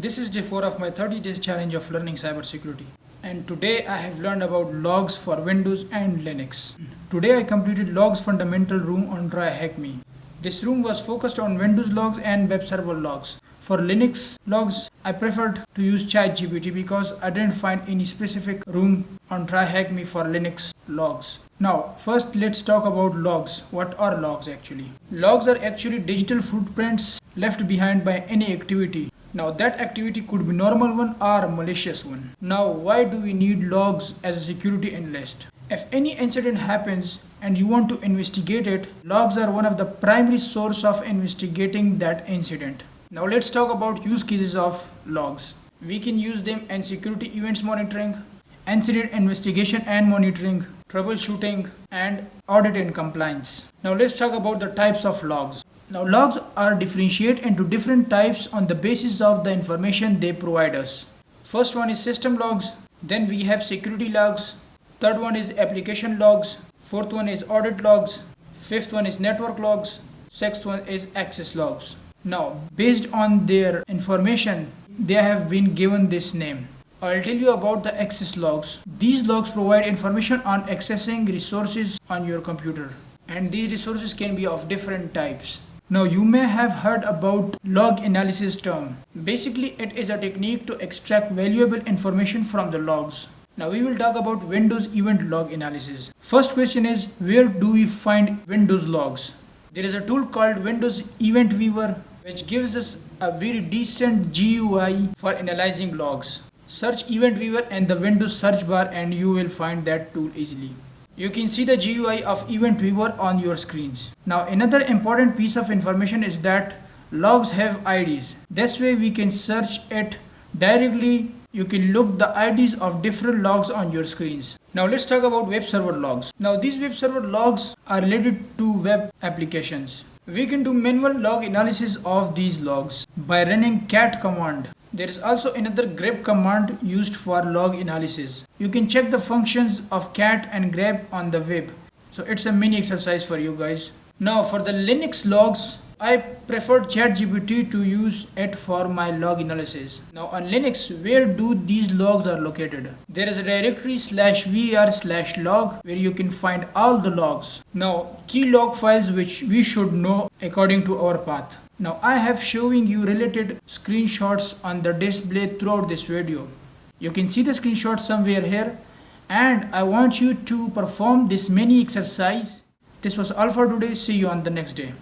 This is day 4 of my 30 days challenge of learning cybersecurity. And today I have learned about logs for Windows and Linux. Today I completed logs fundamental room on Tryackme. This room was focused on Windows logs and web server logs. For Linux logs, I preferred to use ChatGPT because I didn't find any specific room on Tryackme for Linux logs. Now, first let's talk about logs. What are logs actually? Logs are actually digital footprints left behind by any activity. Now that activity could be normal one or a malicious one. Now why do we need logs as a security analyst? If any incident happens and you want to investigate it, logs are one of the primary source of investigating that incident. Now let's talk about use cases of logs. We can use them in security events monitoring, incident investigation and monitoring, troubleshooting, and audit and compliance. Now let's talk about the types of logs. Now logs are differentiated into different types on the basis of the information they provide us. First one is system logs, then we have security logs, third one is application logs, fourth one is audit logs, fifth one is network logs, sixth one is access logs. Now based on their information, they have been given this name. I'll tell you about the access logs. These logs provide information on accessing resources on your computer, and these resources can be of different types. Now you may have heard about log analysis term. Basically it is a technique to extract valuable information from the logs. Now we will talk about Windows event log analysis. First question is, where do we find Windows logs? There is a tool called Windows Event Viewer which gives us a very decent GUI for analyzing logs. Search Event Viewer in the Windows search bar and you will find that tool easily. You can see the GUI of Event Viewer on your screens. Now another important piece of information is that logs have IDs. This way we can search it directly. You can look the IDs of different logs on your screens. Now let's talk about web server logs. Now these web server logs are related to web applications. We can do manual log analysis of these logs by running cat command. There is also another grep command used for log analysis. You can check the functions of cat and grep on the web. So it's a mini exercise for you guys. Now for the Linux logs, I preferred ChatGPT to use it for my log analysis. Now on Linux, where do these logs are located? There is a directory /var/log where you can find all the logs. Now key log files which we should know according to our path. Now I have showing you related screenshots on the display throughout this video. You can see the screenshot somewhere here, and I want you to perform this mini exercise. This was all for today. See you on the next day.